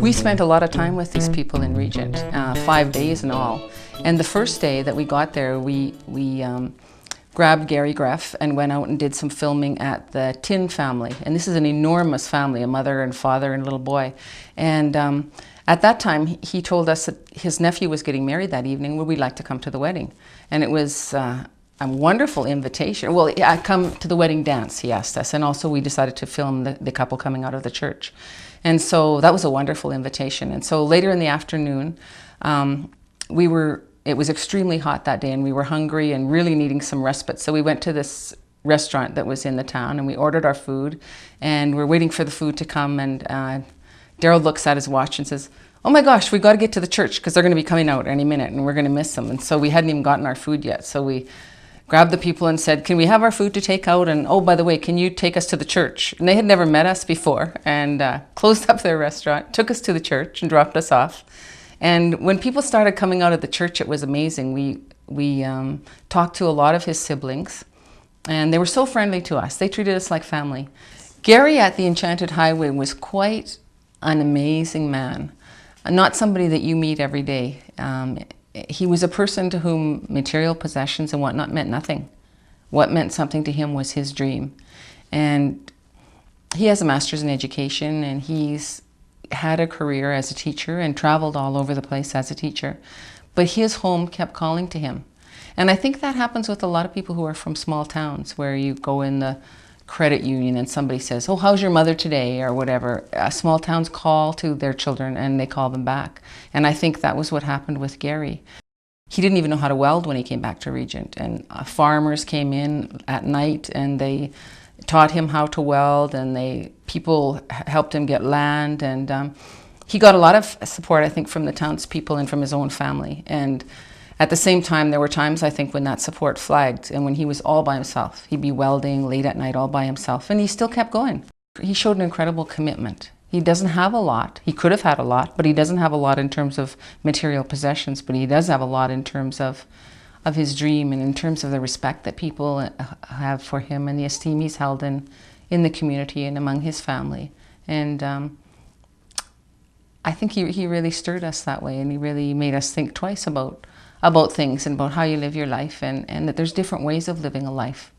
We spent a lot of time with these people in Regent, 5 days in all. And the first day that we got there, we grabbed Gary Greff and went out and did some filming at the Tin family. And this is an enormous family, a mother and father and a little boy. And at that time, he told us that his nephew was getting married that evening. Would we like to come to the wedding? And it was a wonderful invitation. Well, I come to the wedding dance, he asked us. And also we decided to film the couple coming out of the church. And so that was a wonderful invitation. And so later in the afternoon, it was extremely hot that day and we were hungry and really needing some respite. So we went to this restaurant that was in the town and we ordered our food and we're waiting for the food to come, and Daryl looks at his watch and says, "Oh my gosh, we got to get to the church because they're going to be coming out any minute and we're going to miss them." And so we hadn't even gotten our food yet. So we grabbed the people and said, "Can we have our food to take out? And oh, by the way, can you take us to the church?" And they had never met us before, and closed up their restaurant, took us to the church and dropped us off. And when people started coming out of the church, it was amazing. We talked to a lot of his siblings, and they were so friendly to us. They treated us like family. Gary at the Enchanted Highway was quite an amazing man. Not somebody that you meet every day. He was a person to whom material possessions and whatnot meant nothing. What meant something to him was his dream. And he has a master's in education, and he's had a career as a teacher and traveled all over the place as a teacher. But his home kept calling to him. And I think that happens with a lot of people who are from small towns, where you go in the credit union and somebody says, "Oh, how's your mother today?" or whatever. Small towns call to their children and they call them back. And I think that was what happened with Gary. He didn't even know how to weld when he came back to Regent. And farmers came in at night and they taught him how to weld, and people helped him get land. And he got a lot of support, I think, from the townspeople and from his own family. And at the same time, there were times, I think, when that support flagged and when he was all by himself. He'd be welding late at night all by himself, and he still kept going. He showed an incredible commitment. He doesn't have a lot. He could have had a lot, but he doesn't have a lot in terms of material possessions, but he does have a lot in terms of his dream and in terms of the respect that people have for him and the esteem he's held in the community and among his family. And I think he really stirred us that way, and he really made us think twice about things and about how you live your life, and that there's different ways of living a life.